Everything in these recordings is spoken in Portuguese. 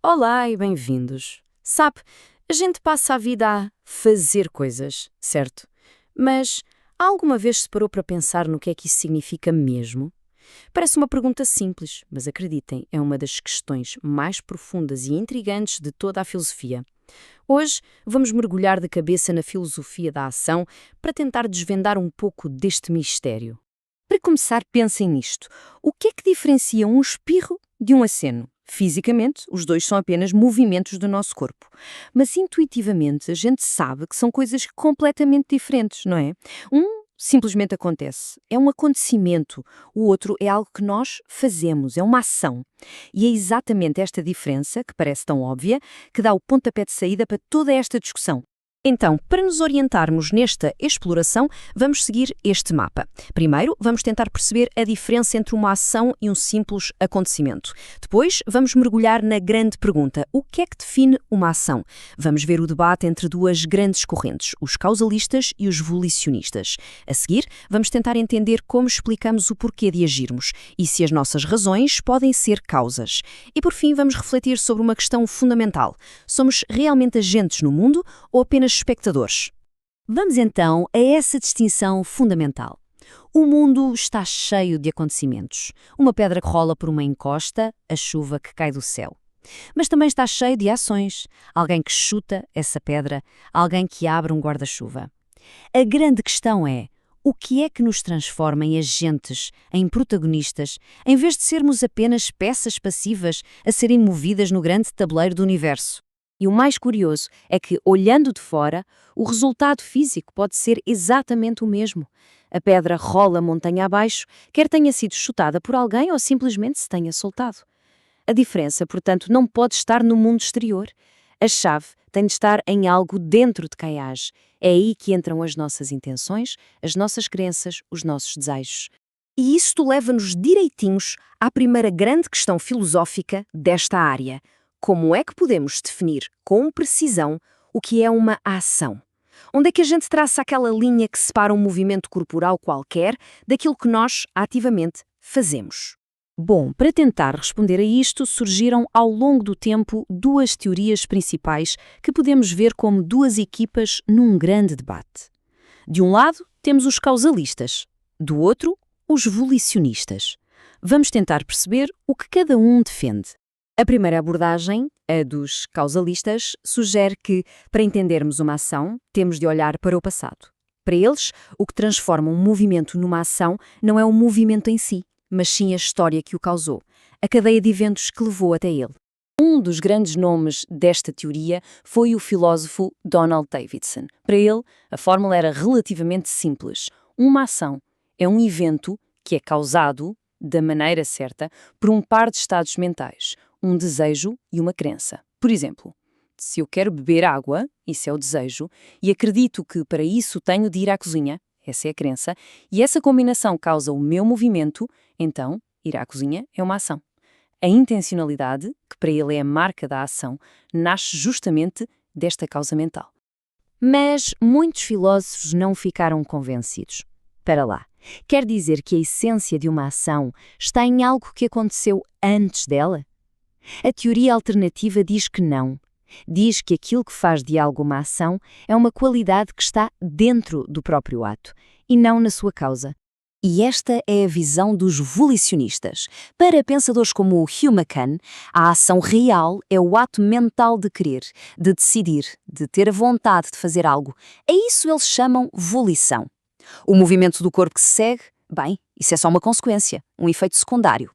Olá e bem-vindos. Sabe, a gente passa a vida a fazer coisas, certo? Mas alguma vez se parou para pensar no que é que isso significa mesmo? Parece uma pergunta simples, mas acreditem, é uma das questões mais profundas e intrigantes de toda a filosofia. Hoje vamos mergulhar de cabeça na filosofia da ação para tentar desvendar um pouco deste mistério. Para começar, pensem nisto. O que é que diferencia um espirro de um aceno? Fisicamente, os dois são apenas movimentos do nosso corpo. Mas intuitivamente, a gente sabe que são coisas completamente diferentes, não é? Um simplesmente acontece, é um acontecimento. O outro é algo que nós fazemos, é uma ação. E é exatamente esta diferença, que parece tão óbvia, que dá o pontapé de saída para toda esta discussão. Então, para nos orientarmos nesta exploração, vamos seguir este mapa. Primeiro, vamos tentar perceber a diferença entre uma ação e um simples acontecimento. Depois, vamos mergulhar na grande pergunta: o que é que define uma ação? Vamos ver o debate entre duas grandes correntes, os causalistas e os volicionistas. A seguir, vamos tentar entender como explicamos o porquê de agirmos e se as nossas razões podem ser causas. E por fim, vamos refletir sobre uma questão fundamental: somos realmente agentes no mundo ou apenas espectadores? Vamos então a essa distinção fundamental. O mundo está cheio de acontecimentos. Uma pedra que rola por uma encosta, a chuva que cai do céu. Mas também está cheio de ações. Alguém que chuta essa pedra, alguém que abre um guarda-chuva. A grande questão é: o que é que nos transforma em agentes, em protagonistas, em vez de sermos apenas peças passivas a serem movidas no grande tabuleiro do universo? E o mais curioso é que, olhando de fora, o resultado físico pode ser exatamente o mesmo. A pedra rola montanha abaixo, quer tenha sido chutada por alguém ou simplesmente se tenha soltado. A diferença, portanto, não pode estar no mundo exterior. A chave tem de estar em algo dentro de quem age. É aí que entram as nossas intenções, as nossas crenças, os nossos desejos. E isto leva-nos direitinhos à primeira grande questão filosófica desta área. Como é que podemos definir com precisão o que é uma ação? Onde é que a gente traça aquela linha que separa um movimento corporal qualquer daquilo que nós ativamente fazemos? Bom, para tentar responder a isto, surgiram ao longo do tempo duas teorias principais que podemos ver como duas equipas num grande debate. De um lado, temos os causalistas, do outro, os volicionistas. Vamos tentar perceber o que cada um defende. A primeira abordagem, a dos causalistas, sugere que, para entendermos uma ação, temos de olhar para o passado. Para eles, o que transforma um movimento numa ação não é o movimento em si, mas sim a história que o causou, a cadeia de eventos que levou até ele. Um dos grandes nomes desta teoria foi o filósofo Donald Davidson. Para ele, a fórmula era relativamente simples. Uma ação é um evento que é causado, da maneira certa, por um par de estados mentais, um desejo e uma crença. Por exemplo, se eu quero beber água, isso é o desejo, e acredito que para isso tenho de ir à cozinha, essa é a crença, e essa combinação causa o meu movimento, então ir à cozinha é uma ação. A intencionalidade, que para ele é a marca da ação, nasce justamente desta causa mental. Mas muitos filósofos não ficaram convencidos. Espera lá, quer dizer que a essência de uma ação está em algo que aconteceu antes dela? A teoria alternativa diz que não. Diz que aquilo que faz de algo uma ação é uma qualidade que está dentro do próprio ato, e não na sua causa. E esta é a visão dos volicionistas. Para pensadores como o Hugh McCann, a ação real é o ato mental de querer, de decidir, de ter a vontade de fazer algo. A isso eles chamam volição. O movimento do corpo que se segue, bem, isso é só uma consequência, um efeito secundário.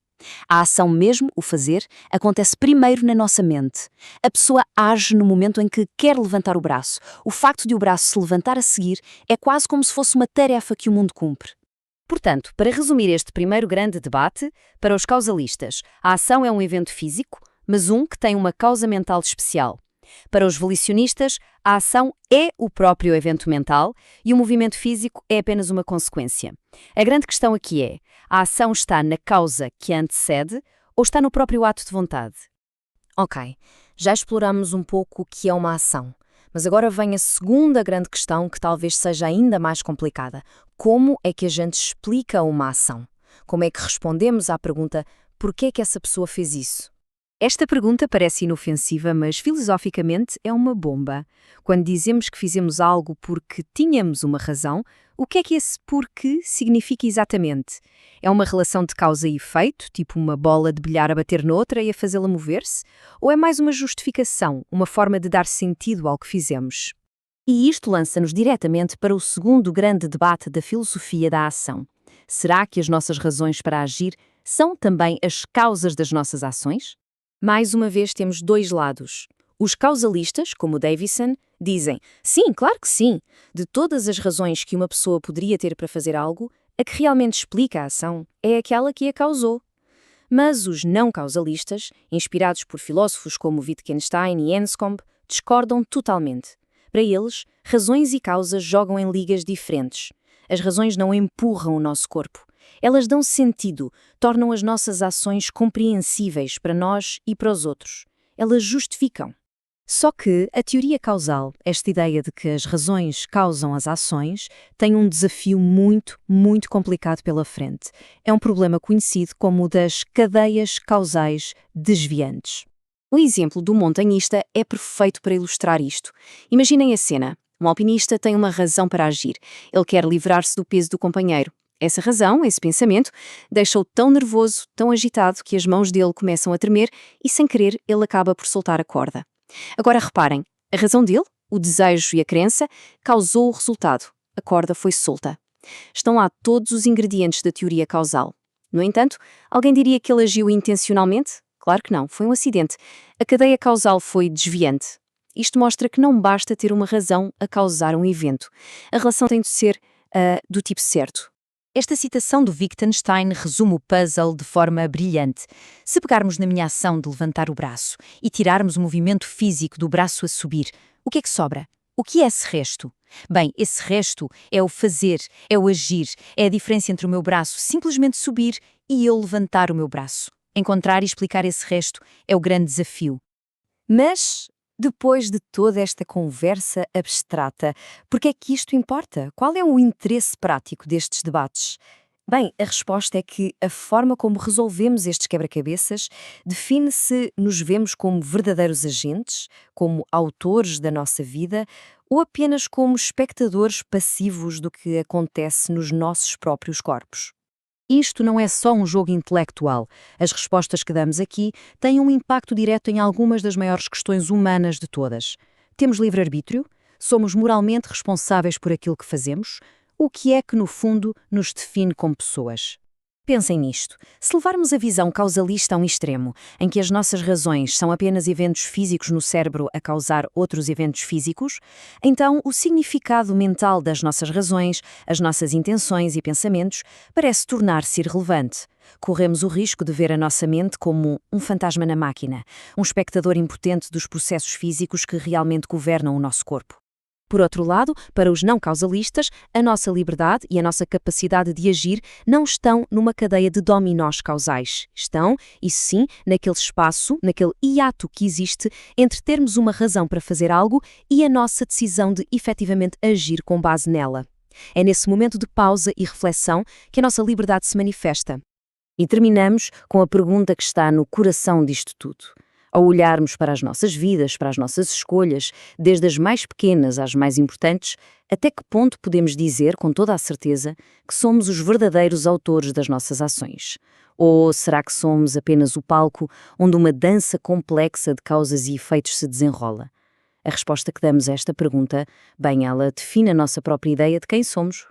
A ação mesmo, o fazer, acontece primeiro na nossa mente. A pessoa age no momento em que quer levantar o braço. O facto de o braço se levantar a seguir é quase como se fosse uma tarefa que o mundo cumpre. Portanto, para resumir este primeiro grande debate, para os causalistas, a ação é um evento físico, mas um que tem uma causa mental especial. Para os volicionistas, a ação é o próprio evento mental e o movimento físico é apenas uma consequência. A grande questão aqui é: a ação está na causa que a antecede ou está no próprio ato de vontade? Ok, já exploramos um pouco o que é uma ação, mas agora vem a segunda grande questão que talvez seja ainda mais complicada. Como é que a gente explica uma ação? Como é que respondemos à pergunta: por que é que essa pessoa fez isso? Esta pergunta parece inofensiva, mas filosoficamente é uma bomba. Quando dizemos que fizemos algo porque tínhamos uma razão, o que é que esse porque significa exatamente? É uma relação de causa e efeito, tipo uma bola de bilhar a bater noutra e a fazê-la mover-se? Ou é mais uma justificação, uma forma de dar sentido ao que fizemos? E isto lança-nos diretamente para o segundo grande debate da filosofia da ação. Será que as nossas razões para agir são também as causas das nossas ações? Mais uma vez temos dois lados. Os causalistas, como Davison, dizem sim, claro que sim. De todas as razões que uma pessoa poderia ter para fazer algo, a que realmente explica a ação é aquela que a causou. Mas os não causalistas, inspirados por filósofos como Wittgenstein e Enscombe, discordam totalmente. Para eles, razões e causas jogam em ligas diferentes. As razões não empurram o nosso corpo. Elas dão sentido, tornam as nossas ações compreensíveis para nós e para os outros. Elas justificam. Só que a teoria causal, esta ideia de que as razões causam as ações, tem um desafio muito, muito complicado pela frente. É um problema conhecido como o das cadeias causais desviantes. O exemplo do montanhista é perfeito para ilustrar isto. Imaginem a cena. Um alpinista tem uma razão para agir. Ele quer livrar-se do peso do companheiro. Essa razão, esse pensamento, deixa-o tão nervoso, tão agitado, que as mãos dele começam a tremer e, sem querer, ele acaba por soltar a corda. Agora reparem, a razão dele, o desejo e a crença, causou o resultado. A corda foi solta. Estão lá todos os ingredientes da teoria causal. No entanto, alguém diria que ele agiu intencionalmente? Claro que não, foi um acidente. A cadeia causal foi desviante. Isto mostra que não basta ter uma razão a causar um evento. A relação tem de ser do tipo certo. Esta citação do Wittgenstein resume o puzzle de forma brilhante. Se pegarmos na minha ação de levantar o braço e tirarmos o movimento físico do braço a subir, o que é que sobra? O que é esse resto? Bem, esse resto é o fazer, é o agir, é a diferença entre o meu braço simplesmente subir e eu levantar o meu braço. Encontrar e explicar esse resto é o grande desafio. Mas, depois de toda esta conversa abstrata, por que é que isto importa? Qual é o interesse prático destes debates? Bem, a resposta é que a forma como resolvemos estes quebra-cabeças define se nos vemos como verdadeiros agentes, como autores da nossa vida, ou apenas como espectadores passivos do que acontece nos nossos próprios corpos. Isto não é só um jogo intelectual. As respostas que damos aqui têm um impacto direto em algumas das maiores questões humanas de todas. Temos livre-arbítrio? Somos moralmente responsáveis por aquilo que fazemos? O que é que, no fundo, nos define como pessoas? Pensem nisto. Se levarmos a visão causalista a um extremo, em que as nossas razões são apenas eventos físicos no cérebro a causar outros eventos físicos, então o significado mental das nossas razões, as nossas intenções e pensamentos, parece tornar-se irrelevante. Corremos o risco de ver a nossa mente como um fantasma na máquina, um espectador impotente dos processos físicos que realmente governam o nosso corpo. Por outro lado, para os não causalistas, a nossa liberdade e a nossa capacidade de agir não estão numa cadeia de dominós causais. Estão, isso sim, naquele espaço, naquele hiato que existe entre termos uma razão para fazer algo e a nossa decisão de efetivamente agir com base nela. É nesse momento de pausa e reflexão que a nossa liberdade se manifesta. E terminamos com a pergunta que está no coração disto tudo. Ao olharmos para as nossas vidas, para as nossas escolhas, desde as mais pequenas às mais importantes, até que ponto podemos dizer, com toda a certeza, que somos os verdadeiros autores das nossas ações? Ou será que somos apenas o palco onde uma dança complexa de causas e efeitos se desenrola? A resposta que damos a esta pergunta, bem, ela define a nossa própria ideia de quem somos.